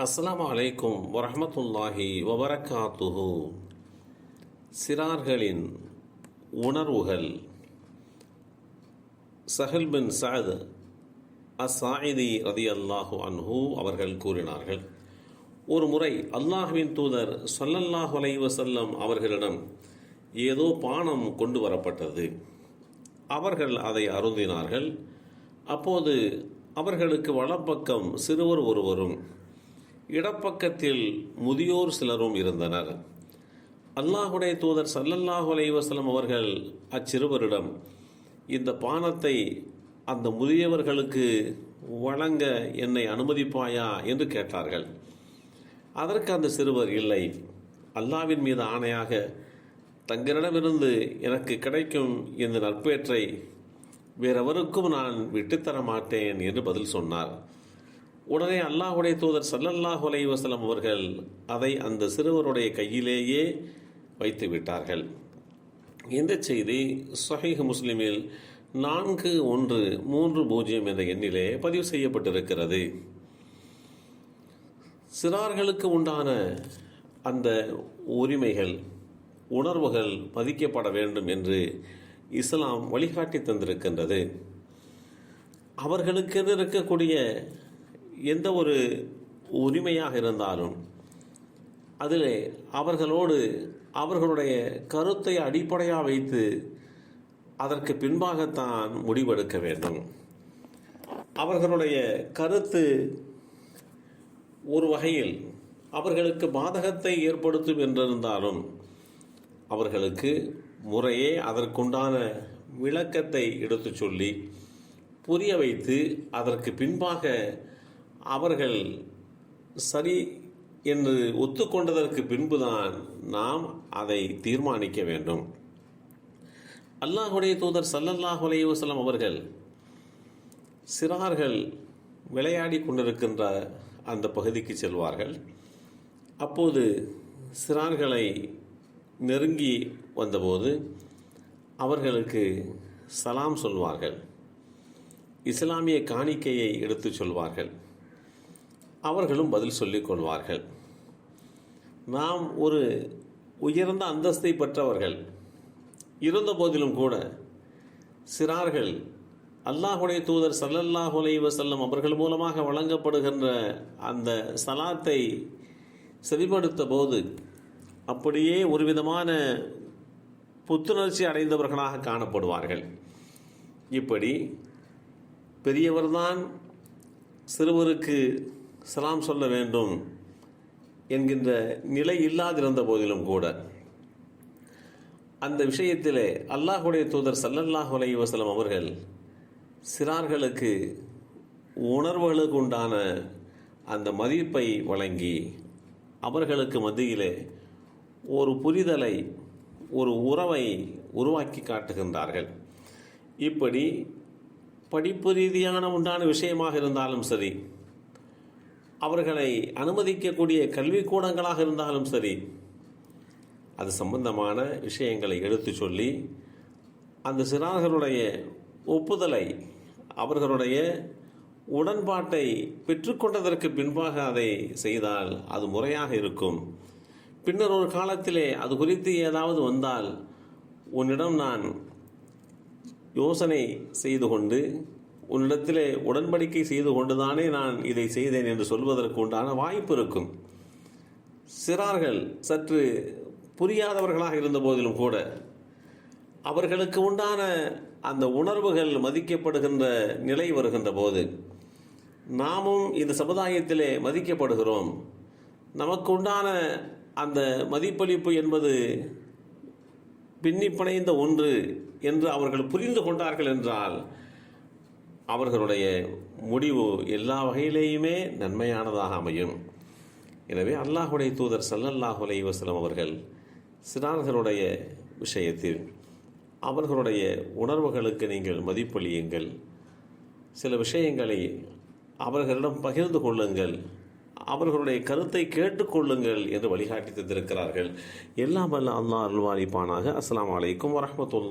அஸ்ஸலாமு அலைக்கும் வரஹ்மத்துல்லாஹி வபரகாத்துஹு. சிறார்களின் உணர்வுகள். சஹல் பின் சஅத் அஸ்ஸாஇதி ரலியல்லாஹு அன்ஹு அவர்கள் கூறினார்கள், ஒரு முறை அல்லாஹ்வின் தூதர் ஸல்லல்லாஹு அலைஹி வஸல்லம் அவர்களிடம் ஏதோ பானம் கொண்டு வரப்பட்டது. அவர்கள் அதை அருந்தினார்கள். அப்போது அவர்களுக்கு வலப்பக்கம் சிறுவர் ஒருவரும் இடப்பக்கத்தில் முதியோர் சிலரும் இருந்தனர். அல்லாஹுடைய தூதர் ஸல்லல்லாஹு அலைஹி வஸல்லம் அவர்கள் அச்சிறுவரிடம், இந்த பானத்தை அந்த முதியவர்களுக்கு வழங்க என்னை அனுமதிப்பாயா என்று கேட்டார்கள். அதற்கு அந்த சிறுவர், இல்லை, அல்லாஹ்வின் மீது ஆணையாக தங்களிடமிருந்து எனக்கு கிடைக்கும் இந்த நற்பேற்றை வேறெவருக்கும் நான் விட்டுத்தர மாட்டேன் என்று பதில் சொன்னார். உடனே அல்லாஹுடைய தூதர் ஸல்லல்லாஹு அலைஹி வஸல்லம் அவர்கள் அதை அந்த சிறுவருடைய கையிலேயே வைத்து விட்டார்கள். இந்த செய்தி ஸஹீஹ் முஸ்லிமில் 4130 என்ற எண்ணிலே பதிவு செய்யப்பட்டிருக்கிறது. சிறார்களுக்கு உண்டான அந்த உரிமைகள், உணர்வுகள் மதிக்கப்பட வேண்டும் என்று இஸ்லாம் வழிகாட்டி தந்திருக்கின்றது. அவர்களுக்கு இருக்கக்கூடிய எந்த ஒரு உரிமையாக இருந்தாலும் அதில் அவர்களோடு அவர்களுடைய கருத்தை அடிப்படையாக வைத்து அதற்கு பின்பாகத்தான் முடிவெடுக்க வேண்டும். அவர்களுடைய கருத்து ஒரு வகையில் அவர்களுக்கு பாதகத்தை ஏற்படுத்தும் என்றிருந்தாலும் அவர்களுக்கு முறையே அதற்குண்டான விளக்கத்தை எடுத்து சொல்லி புரிய வைத்து அதற்கு பின்பாக அவர்கள் சரி என்று ஒத்துக்கொண்டதற்கு பின்புதான் நாம் அதை தீர்மானிக்க வேண்டும். அல்லாஹுடைய தூதர் ஸல்லல்லாஹு அலைஹி வஸல்லம் அவர்கள் சிறார்கள் விளையாடி கொண்டிருக்கின்ற அந்த பகுதிக்கு செல்வார்கள். அப்போது சிறார்களை நெருங்கி வந்தபோது அவர்களுக்கு சலாம் சொல்வார்கள், இஸ்லாமிய காணிக்கையை எடுத்து சொல்வார்கள். அவர்களும் பதில் சொல்லிக் கொள்வார்கள். நாம் ஒரு உயர்ந்த அந்தஸ்தை பெற்றவர்கள் இருந்த போதிலும் கூட சிறார்கள் அல்லாஹுடைய தூதர் ஸல்லல்லாஹு அலைஹி வஸல்லம் அவர்கள் மூலமாக வழங்கப்படுகின்ற அந்த சலாத்தை செவிமடுத்த போது அப்படியே ஒரு விதமான புத்துணர்ச்சி அடைந்தவர்களாக காணப்படுவார்கள். இப்படி பெரியவர்தான் சிறுவருக்கு சலாம் சொல்ல வேண்டும் என்கின்ற நிலை இல்லாதிருந்த போதிலும் கூட அந்த விஷயத்திலே அல்லாஹுடைய தூதர் ஸல்லல்லாஹு அலைஹி வஸல்லம் அவர்கள் சிறார்களுக்கு உணர்வுகளுக்கு உண்டான அந்த மதிப்பை வழங்கி அவர்களுக்கு மத்தியிலே ஒரு புரிதலை, ஒரு உறவை உருவாக்கி காட்டுகின்றார்கள். இப்படி படிப்பு ரீதியான உண்டான விஷயமாக இருந்தாலும் சரி, அவர்களை அனுமதிக்கக்கூடிய கல்விக்கூடங்களாக இருந்தாலும் சரி, அது சம்பந்தமான விஷயங்களை எடுத்து சொல்லி அந்த சிறார்களுடைய ஒப்புதலை, அவர்களுடைய உடன்பாட்டை பெற்றுக்கொண்டதற்கு பின்பாக அதை செய்தால் அது முறையாக இருக்கும். பின்னர் ஒரு காலத்திலே அது குறித்து ஏதாவது வந்தால் உன்னிடம் நான் யோசனை செய்து கொண்டு உன்னிடத்திலே உடன்படிக்கை செய்து கொண்டுதானே நான் இதை செய்தேன் என்று சொல்வதற்கு உண்டான வாய்ப்பு இருக்கும். சிறார்கள் சற்று புரியாதவர்களாக இருந்த போதிலும் கூட அவர்களுக்கு உண்டான அந்த உணர்வுகள் மதிக்கப்படுகின்ற நிலை வருகின்ற போது நாமும் இந்த சமுதாயத்திலே மதிக்கப்படுகிறோம், நமக்கு உண்டான அந்த மதிப்பளிப்பு என்பது பின்னிப்பணைந்த ஒன்று என்று அவர்கள் புரிந்து கொண்டார்கள் என்றால் அவர்களுடைய முடிவு எல்லா வகையிலேயுமே நன்மையானதாக அமையும். எனவே அல்லாஹுடைய தூதர் ஸல்லல்லாஹு அலைஹி வஸல்லம் அவர்கள் சிறார்களுடைய விஷயத்தில் அவர்களுடைய உணர்வுகளுக்கு நீங்கள் மதிப்பளியுங்கள், சில விஷயங்களை அவர்களிடம் பகிர்ந்து கொள்ளுங்கள், அவர்களுடைய கருத்தை கேட்டுக்கொள்ளுங்கள் என்று வழிகாட்டி தந்திருக்கிறார்கள். எல்லாம் வல்ல அல்லாஹ் அருள்வாளிப்பானாக. அஸ்ஸலாமு அலைக்கும் வரஹ்மத்துல்லாஹி